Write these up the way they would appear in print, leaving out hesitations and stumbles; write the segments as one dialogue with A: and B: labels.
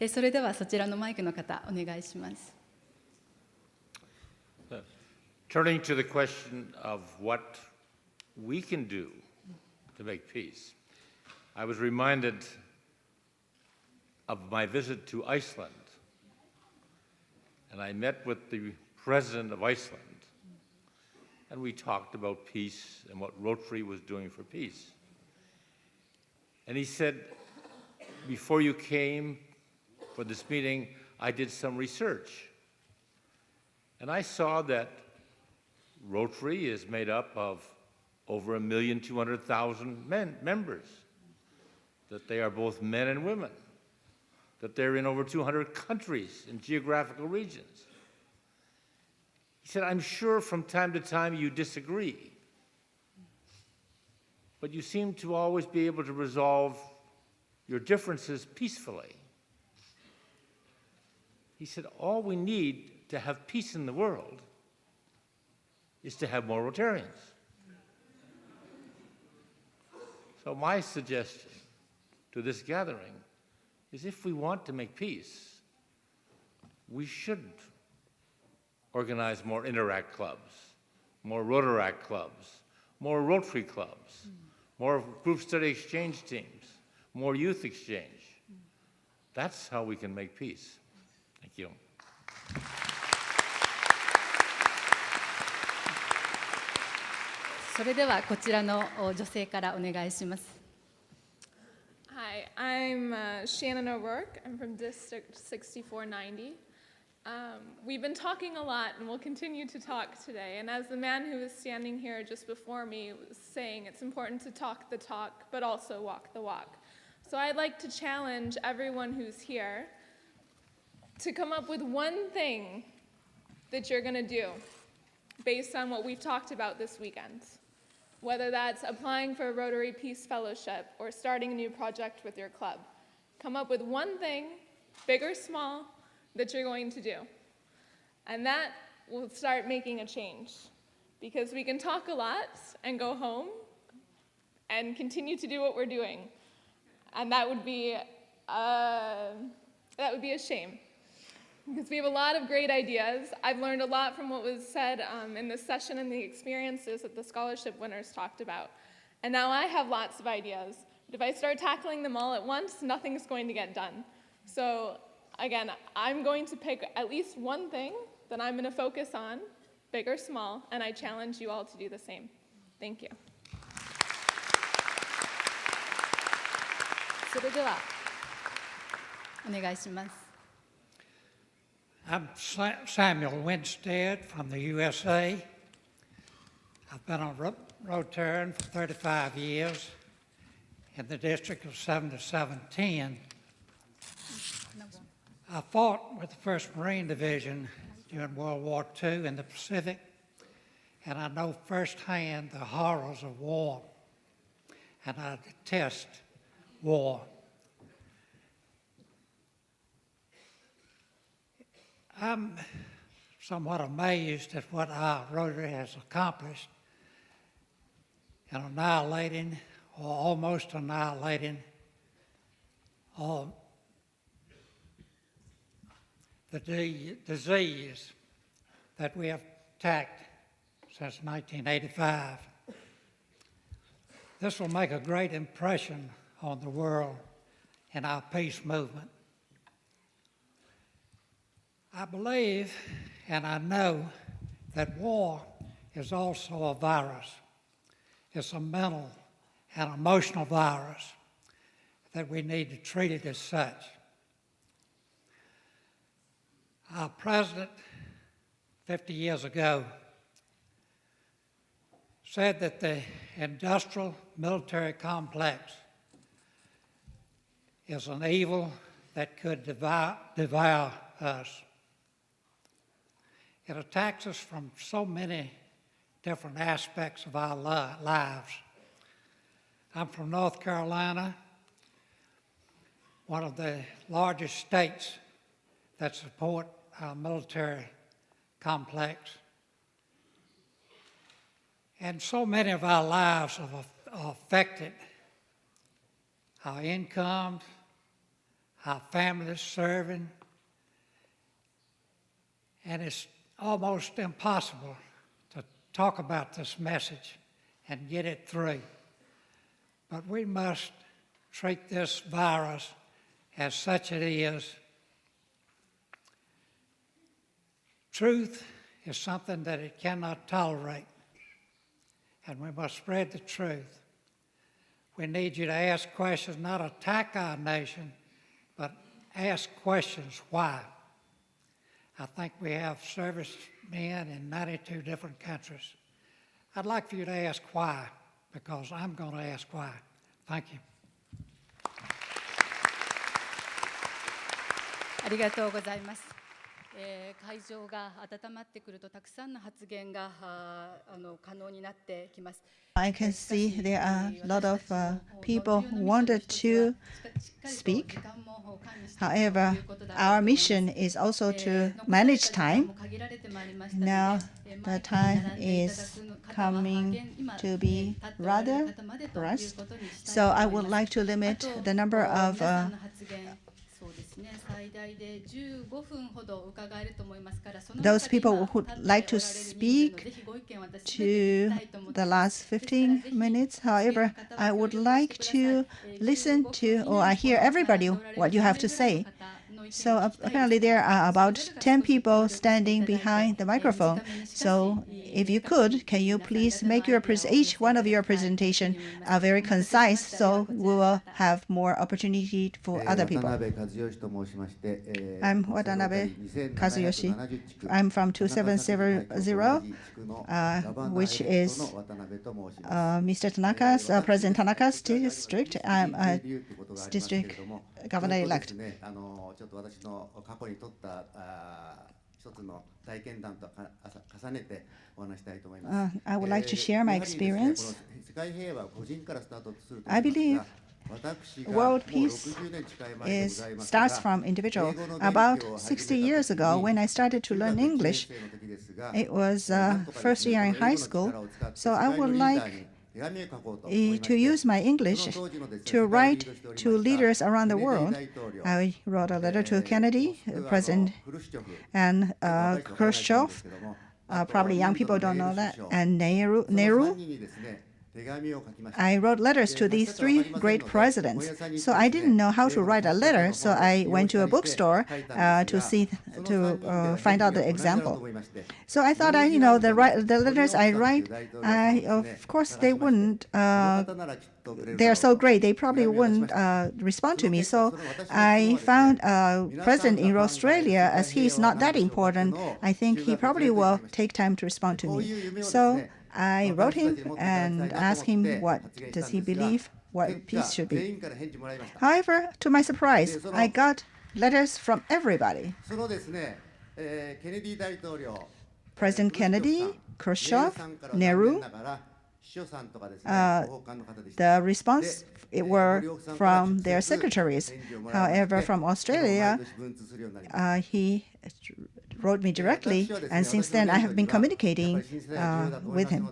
A: それではそちらのマイクの方、お願いします。
B: Turning to the question of what we can do to make peace, I was reminded of my visit to Iceland, and I met with the president of Iceland, and we talked about peace and what Rotary was doing for peace. And he said, before you came for this meeting, I did some research, and I saw that Rotary is made up of over 1,200,000 members, that they are both men and women, that they're in over 200 countries and geographical regions. He said, I'm sure from time to time you disagree, but you seem to always be able to resolve your differences peacefully. He said, all we need to have peace in the world is to have more Rotarians. So my suggestion to this gathering is if we want to make peace, we should organize more Interact clubs, more Rotaract clubs, more Rotary clubs, more group study exchange teams, more youth exchange. That's how we can make peace. Thank you.
A: それではこちらの女性からお願いします。
C: Hi, I'm Shannon O'Rourke. I'm from District 6490. We've been talking a lot and we'll continue to talk today. And as the man who was standing here just before me was saying, it's important to talk the talk, but also walk the walk. So I'd like to challenge everyone who's here to come up with one thing that you're going to do based on what we've talked about this weekend. Whether that's applying for a Rotary Peace Fellowship or starting a new project with your club. Come up with one thing, big or small, that you're going to do. And that will start making a change. Because we can talk a lot and go home and continue to do what we're doing. And that would be a shame. Because we have a lot of great ideas. I've learned a lot from what was said in this session and the experiences that the scholarship winners talked about. And now I have lots of ideas. But if I start tackling them all at once, nothing's going to get done. So again, I'm going to pick at least one thing that I'm going to focus on, big or small, and I challenge you all to do the same. Thank you.
A: それではお願いします。
D: I'm Samuel Winstead from the USA. I've been a Rotarian for 35 years in the district of 7710. I fought with the 1st Marine Division during World War II in the Pacific, and I know firsthand the horrors of war, and I detest war. I'm somewhat amazed at what our Rotary has accomplished in annihilating or almost annihilating the disease that we have attacked since 1985. This will make a great impression on the world in our peace movement. I believe and I know that war is also a virus. It's a mental and emotional virus that we need to treat it as such. Our president, 50 years ago, said that the industrial military complex is an evil that could devour us. It attacks us from so many different aspects of our lives. I'm from North Carolina, one of the largest states that support our military complex. And so many of our lives are affected. Our incomes, our families serving, and it's almost impossible to talk about this message and get it through. But we must treat this virus as such it is. Truth is something that it cannot tolerate, and we must spread the truth. We need you to ask questions, not attack our nation, but ask questions why. I think we have servicemen in 92 different countries. I'd like for you to ask why, because I'm going to ask why. Thank you.
A: ありがとうございます。会場が温まってくるとたくさんの発言が可能になってきます。
E: I can see there are a lot of people who wanted to speak. However, our mission is also to manage time. Now the time is coming to be rather rushed. So I would like to limit the number of those people who would like to speak to the last 15 minutes. However, I would like to listen to or I hear everybody what you have to say. So apparently there are about 10 people standing behind the microphone. So if you could, can you please make each one of your presentation very concise so we will have more opportunity for other people. I'm Watanabe Kazuyoshi. I'm from 2770, which is Mr. Tanaka's, President Tanaka's district. I'm a district governor-elect. I would like to share my experience. I believe world peace starts from individual. About 60 years ago, when I started to learn English, it was first year in high school. So I would like to use my English to write to leaders around the world. I wrote a letter to Kennedy, President, and Khrushchev. Probably young people don't know that. And Nehru. I wrote letters to these three great presidents. So I didn't know how to write a letter, so I went to a bookstore to find out the example. So I thought, the letters I write, of course they wouldn't. They are so great, they probably wouldn't respond to me. So I found a president in Australia, as he's not that important. I think he probably will take time to respond to me. So I wrote him and asked him what does he believe what peace should be. However, to my surprise, I got letters from everybody. President Kennedy, Khrushchev, Nehru. The response were from their secretaries. However, from Australia, he wrote me directly, and since then I have been communicating with him.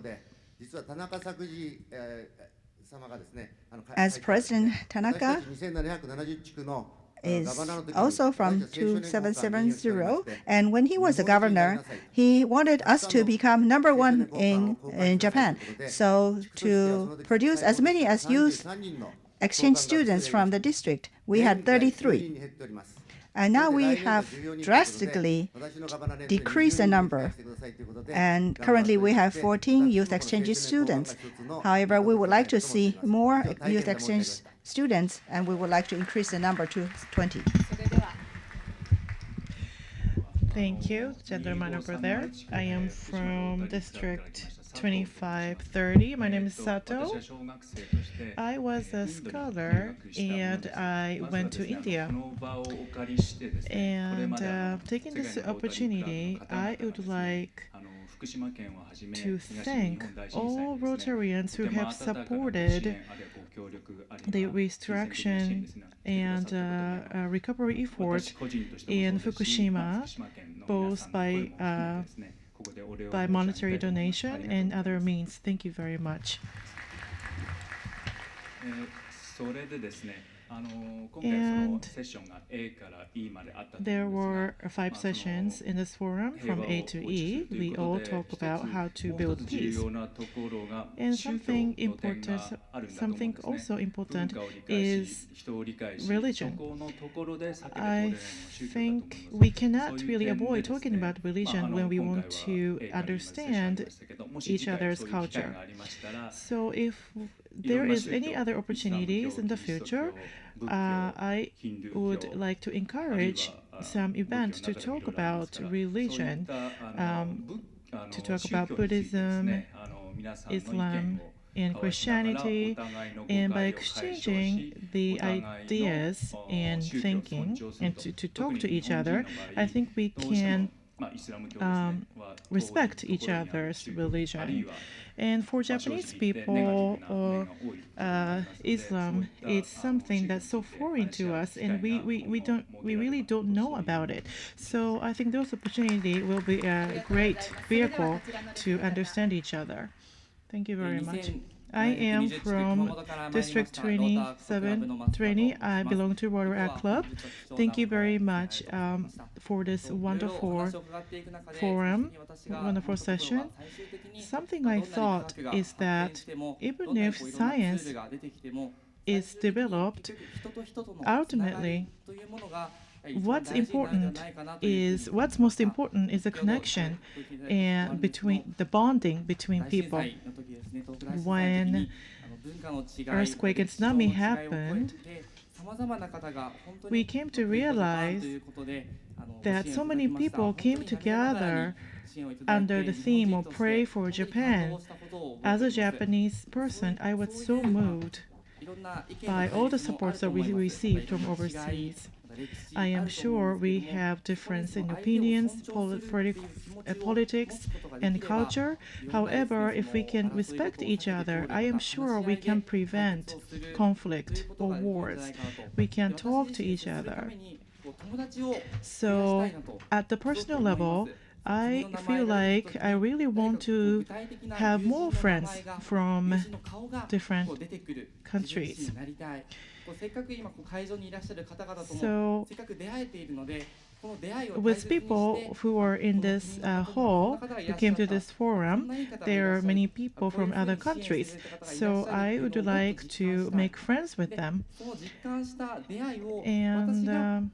E: As President Tanaka is also from 2770, and when he was a governor, he wanted us to become #1 in Japan. So to produce as many as youth exchange students from the district, we had 33. And now we have drastically decreased the number. And currently we have 14 youth exchange students. However, we would like to see more youth exchange students, and we would like to increase the number to 20.
F: Thank you, gentleman over there. I am from District 2530. My name is Sato. I was a scholar and I went to India. And taking this opportunity, I would like to thank all Rotarians who have supported the reconstruction and recovery effort in Fukushima, both by monetary donation and other means. Thank you very much. And there were 5 sessions in this forum from A to E. We all talk about how to build peace. And something also important is religion. I think we cannot really avoid talking about religion when we want to understand each other's culture. So if there is any other opportunities in the future, I would like to encourage some events to talk about religion, to talk about Buddhism, Islam, and Christianity, and by exchanging the ideas and thinking and to talk to each other, I think we can respect each other's religion. And for Japanese people, Islam is something that's so foreign to us, and we really don't know about it. So I think those opportunity will be a great vehicle to understand each other. Thank you very much. I am from District 2720. I belong to Rotaract Club. Thank you very much for this wonderful forum, wonderful session. Something I thought is that even if science is developed, ultimately, what's most important is the connection and between the bonding between people. When earthquake and tsunami happened, we came to realize that so many people came together under the theme of Pray for Japan. As a Japanese person, I was so moved by all the supports that we received from overseas. I am sure we have difference in opinions, politics, and culture. However, if we can respect each other, I am sure we can prevent conflict or wars. We can talk to each other. So, at the personal level, I feel like I really want to have more friends from different countries. So, with people who are in this hall, who came to this forum, there are many people from other countries. So I would like to make friends with them. And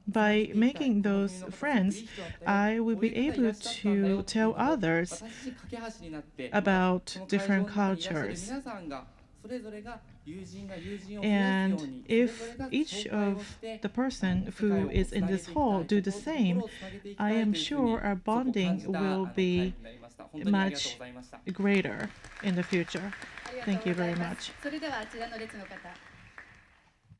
F: by making those friends, I will be able to tell others about different cultures. And if each of the person who is in this hall do the same, I am sure our bonding will be much greater in the future. Thank you very much.